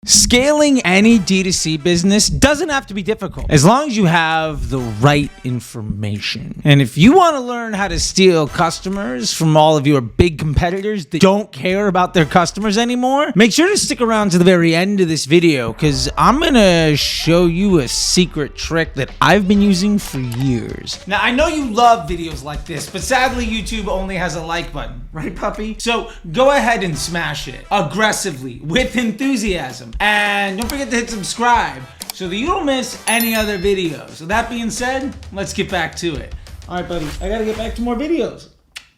Scaling any D2C business doesn't have to be difficult as long as you have the right information. And if you want to learn how to steal customers from all of your big competitors that don't care about their customers anymore, make sure to stick around to the very end of this video because I'm going to show you a secret trick that I've been using for years. Now, I know you love videos like this, but sadly YouTube only has a like button, right, puppy? So go ahead and smash it aggressively with enthusiasm. And don't forget to hit subscribe so that you don't miss any other videos. So that being said, let's get back to it. All right, buddy, I gotta get back to more videos.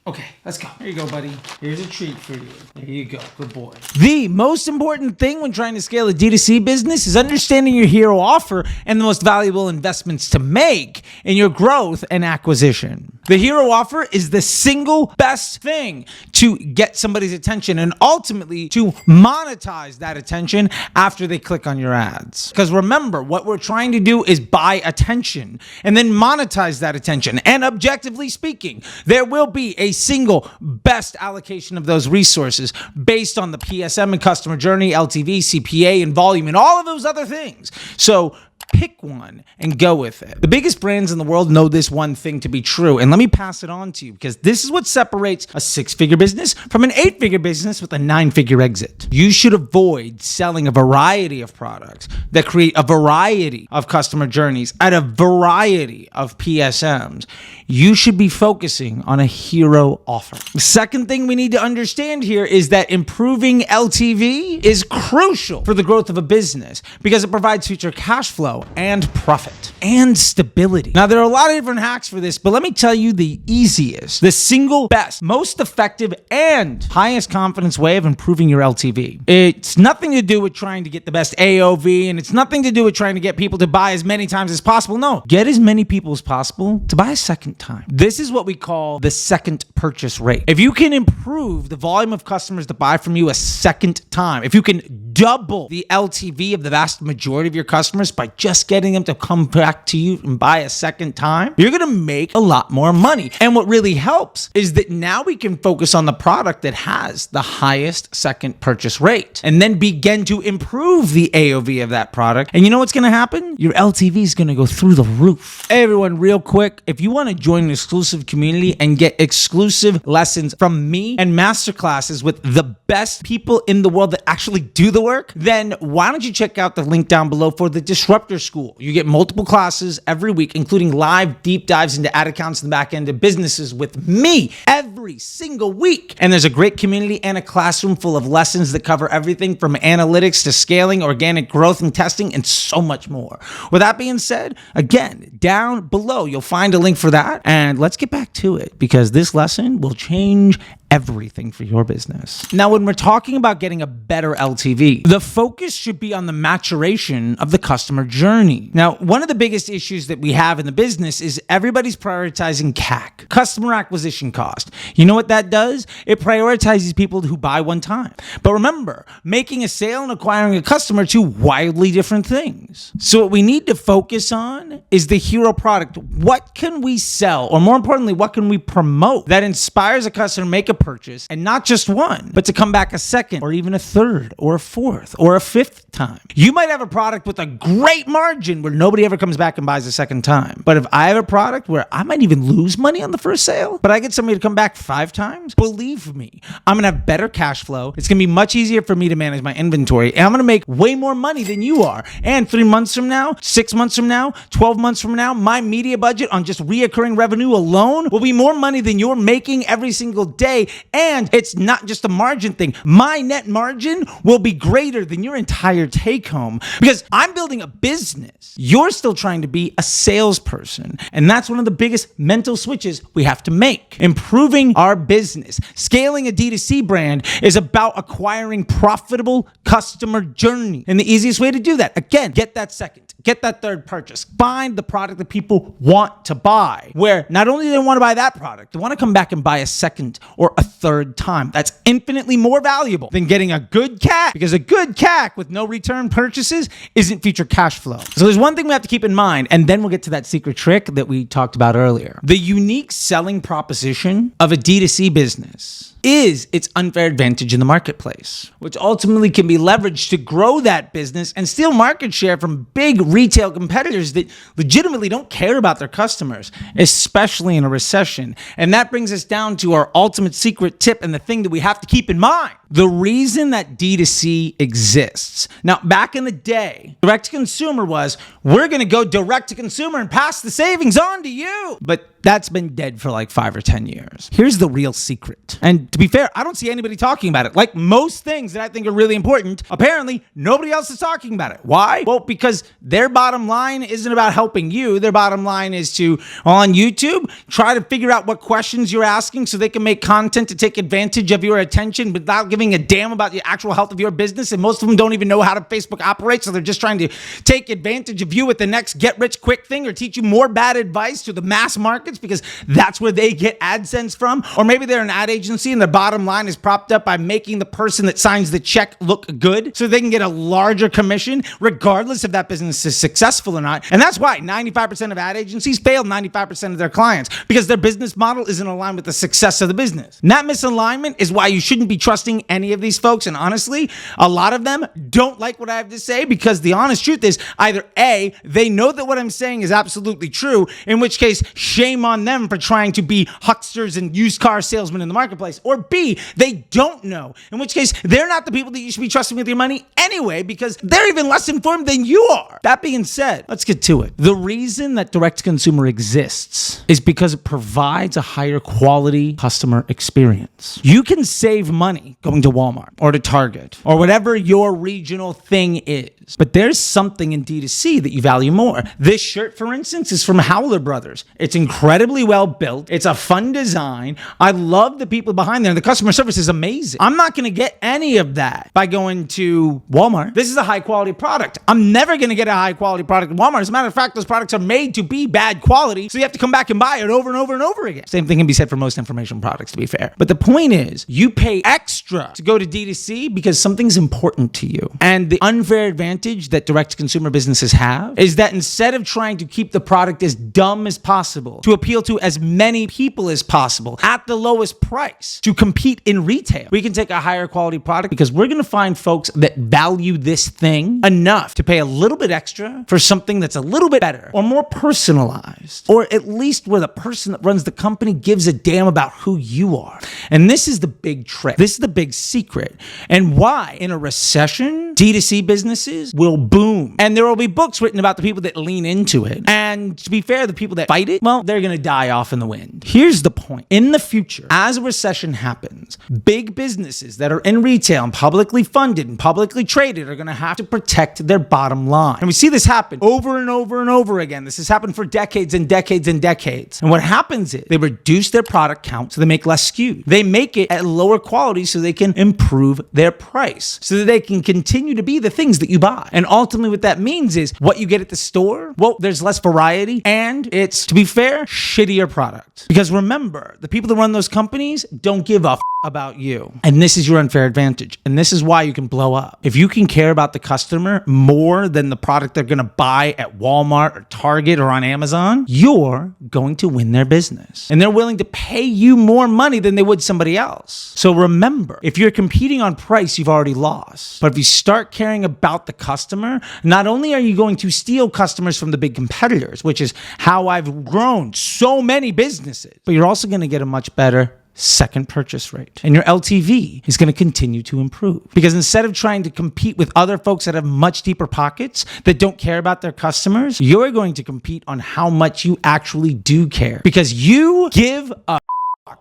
Okay, let's go. Here you go, buddy. Here's a treat for you. There you go. Good boy. The most important thing when trying to scale a D2C business is understanding your hero offer and the most valuable investments to make in your growth and acquisition. The hero offer is the single best thing to get somebody's attention and ultimately to monetize that attention after they click on your ads. Because remember, what we're trying to do is buy attention and then monetize that attention. And objectively speaking, there will be a single best allocation of those resources based on the PSM and customer journey, LTV, CPA, and volume, and all of those other things. So pick one and go with it. The biggest brands in the world know this one thing to be true, and let me pass it on to you because this is what separates a 6-figure business from an 8-figure business with a 9-figure exit. You should avoid selling a variety of products that create a variety of customer journeys at a variety of PSMs. You should be focusing on a hero offer. The second thing we need to understand here is that improving LTV is crucial for the growth of a business because it provides future cash flow and profit and stability. Now, there are a lot of different hacks for this, but let me tell you the easiest, the single best, most effective, and highest confidence way of improving your LTV. It's nothing to do with trying to get the best AOV, and it's nothing to do with trying to get people to buy as many times as possible. No, get as many people as possible to buy a second time. This is what we call the second purchase rate. If you can improve the volume of customers that buy from you a second time, if you can double the LTV of the vast majority of your customers by just getting them to come back to you and buy a second time, you're going to make a lot more money. And what really helps is that now we can focus on the product that has the highest second purchase rate and then begin to improve the AOV of that product. And you know what's going to happen? Your LTV is going to go through the roof. Hey everyone, real quick, if you want to join an exclusive community and get exclusive lessons from me and masterclasses with the best people in the world that actually do the work, then why don't you check out the link down below for the Disruptor School. You get multiple classes every week, including live deep dives into ad accounts in the back end of businesses with me every single week. And there's a great community and a classroom full of lessons that cover everything from analytics to scaling, organic growth and testing, and so much more. With that being said, again, down below, you'll find a link for that. And let's get back to it because this lesson will change everything for your business. Now, when we're talking about getting a better LTV, the focus should be on the maturation of the customer journey. Now, one of the biggest issues that we have in the business is everybody's prioritizing CAC, customer acquisition cost. You know what that does? It prioritizes people who buy one time. But remember, making a sale and acquiring a customer are two wildly different things. So what we need to focus on is the hero product. What can we sell? Or more importantly, what can we promote that inspires a customer to make a purchase, and not just one, but to come back a second or even a third or a fourth or a fifth time. You might have a product with a great margin where nobody ever comes back and buys a second time. But if I have a product where I might even lose money on the first sale, but I get somebody to come back 5 times, believe me, I'm going to have better cash flow. It's going to be much easier for me to manage my inventory, and I'm going to make way more money than you are. And 3 months from now, 6 months from now, 12 months from now, my media budget on just reoccurring revenue alone will be more money than you're making every single day. And it's not just a margin thing. My net margin will be greater than your entire take home because I'm building a business. You're still trying to be a salesperson. And that's one of the biggest mental switches we have to make. Improving our business. Scaling a D2C brand is about acquiring profitable customer journey. And the easiest way to do that, again, get that second, get that third purchase. Find the product that people want to buy, where not only do they want to buy that product, they want to come back and buy a second or a third time. That's infinitely more valuable than getting a good CAC, because a good CAC with no return purchases isn't future cash flow. So there's one thing we have to keep in mind, and then we'll get to that secret trick that we talked about earlier. The unique selling proposition of a D2C business is its unfair advantage in the marketplace, which ultimately can be leveraged to grow that business and steal market share from big retail competitors that legitimately don't care about their customers, especially in a recession. And that brings us down to our ultimate secret tip and the thing that we have to keep in mind. The reason that D2C exists. Now, back in the day, direct to consumer was, we're going to go direct to consumer and pass the savings on to you. But that's been dead for like 5 or 10 years. Here's the real secret. And to be fair, I don't see anybody talking about it. Like most things that I think are really important, apparently nobody else is talking about it. Why? Well, because their bottom line isn't about helping you. Their bottom line is to, on YouTube, try to figure out what questions you're asking so they can make content to take advantage of your attention without giving a damn about the actual health of your business. And most of them don't even know how to Facebook operate, so they're just trying to take advantage of you with the next get-rich-quick thing or teach you more bad advice to the mass markets because that's where they get AdSense from. Or maybe they're an ad agency and their bottom line is propped up by making the person that signs the check look good so they can get a larger commission regardless if that business is successful or not. And that's why 95% of ad agencies fail 95% of their clients, because their business model isn't aligned with the success of the business. And that misalignment is why you shouldn't be trusting any of these folks. And honestly, a lot of them don't like what I have to say, because the honest truth is either A, they know that what I'm saying is absolutely true, in which case shame on them for trying to be hucksters and used car salesmen in the marketplace, or B, they don't know, in which case they're not the people that you should be trusting with your money anyway, because they're even less informed than you are. That being said, let's get to it. The reason that direct to consumer exists is because it provides a higher quality customer experience. You can save money going to Walmart or to Target or whatever your regional thing is, but there's something in D2C that you value more. This shirt, for instance, is from Howler Brothers. It's incredibly well built. It's a fun design. I love the people behind there. The customer service is amazing. I'm not going to get any of that by going to Walmart. This is a high quality product. I'm never going to get a high quality product at Walmart. As a matter of fact, those products are made to be bad quality, so you have to come back and buy it over and over and over again. Same thing can be said for most information products, to be fair. But the point is, you pay extra to go to D2C because something's important to you. And the unfair advantage that direct to consumer businesses have is that instead of trying to keep the product as dumb as possible to appeal to as many people as possible at the lowest price to compete in retail, we can take a higher quality product because we're going to find folks that value this thing enough to pay a little bit extra for something that's a little bit better or more personalized, or at least where the person that runs the company gives a damn about who you are. And this is the big trick. This is the big secret, and why in a recession, D2C businesses will boom. And there will be books written about the people that lean into it. And to be fair, the people that fight it, well, they're going to die off in the wind. Here's the point. In the future, as a recession happens, big businesses that are in retail and publicly funded and publicly traded are going to have to protect their bottom line. And we see this happen over and over and over again. This has happened for decades and decades and decades. And what happens is they reduce their product count so they make less SKUs. They make it at lower quality so they can improve their price, so that they can continue to be the things that you buy. And ultimately what that means is what you get at the store, well, there's less variety, and it's, to be fair, shittier product. Because remember, the people that run those companies don't give a about you. And this is your unfair advantage. And this is why you can blow up. If you can care about the customer more than the product they're going to buy at Walmart or Target or on Amazon, you're going to win their business. And they're willing to pay you more money than they would somebody else. So remember, if you're competing on price, you've already lost. But if you start caring about the customer, not only are you going to steal customers from the big competitors, which is how I've grown so many businesses, but you're also going to get a much better second purchase rate. And your LTV is going to continue to improve. Because instead of trying to compete with other folks that have much deeper pockets that don't care about their customers, you're going to compete on how much you actually do care. Because you give a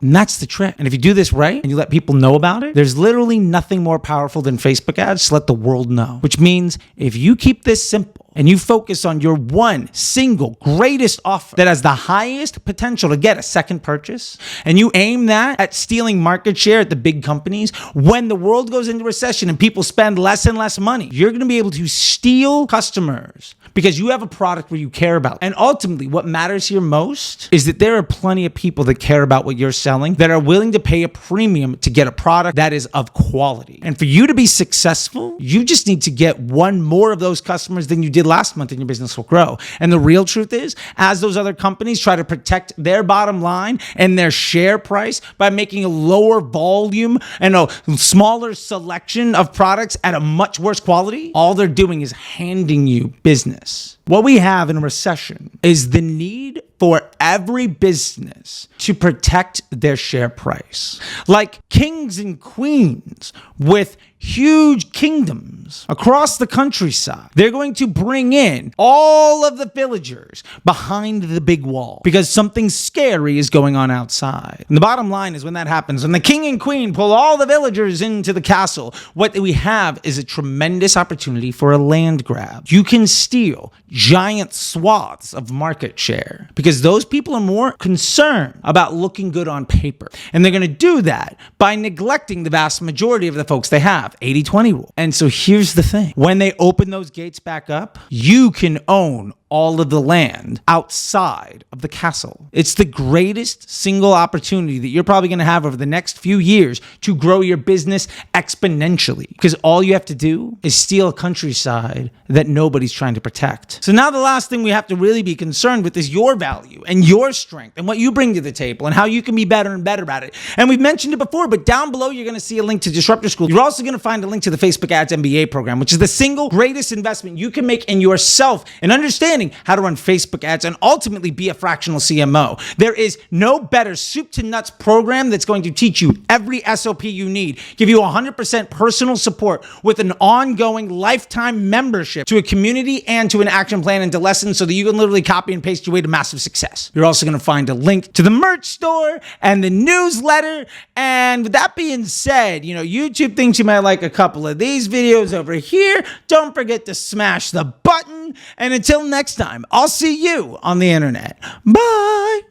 and that's the trick. And if you do this right and you let people know about it, there's literally nothing more powerful than Facebook ads to let the world know. Which means if you keep this simple and you focus on your one single greatest offer that has the highest potential to get a second purchase, and you aim that at stealing market share at the big companies, when the world goes into recession and people spend less and less money, you're going to be able to steal customers because you have a product where you care about. And ultimately, what matters here most is that there are plenty of people that care about what you're selling that are willing to pay a premium to get a product that is of quality. And for you to be successful, you just need to get one more of those customers than you did last month and your business will grow. And the real truth is, as those other companies try to protect their bottom line and their share price by making a lower volume and a smaller selection of products at a much worse quality, all they're doing is handing you business. What we have in a recession is the need for every business to protect their share price. Like kings and queens with huge kingdoms across the countryside, they're going to bring in all of the villagers behind the big wall because something scary is going on outside. And the bottom line is, when that happens, when the king and queen pull all the villagers into the castle, what we have is a tremendous opportunity for a land grab. You can steal giant swaths of market share because those people are more concerned about looking good on paper. And they're going to do that by neglecting the vast majority of the folks they have. 80-20 rule. And so here's the thing. When they open those gates back up, you can own all of the land outside of the castle. It's the greatest single opportunity that you're probably going to have over the next few years to grow your business exponentially, because all you have to do is steal a countryside that nobody's trying to protect. So now the last thing we have to really be concerned with is your value and your strength and what you bring to the table and how you can be better and better at it. And we've mentioned it before, but down below you're going to see a link to Disruptor School. You're also going to find a link to the Facebook Ads MBA program, which is the single greatest investment you can make in yourself and understanding how to run Facebook ads and ultimately be a fractional CMO. There is no better soup to nuts program that's going to teach you every SOP you need, give you 100% personal support with an ongoing lifetime membership to a community and to an action plan and to lessons so that you can literally copy and paste your way to massive success. You're also going to find a link to the merch store and the newsletter. And with that being said, YouTube thinks you might like a couple of these videos over here. Don't forget to smash the button. And until next time, I'll see you on the internet. Bye.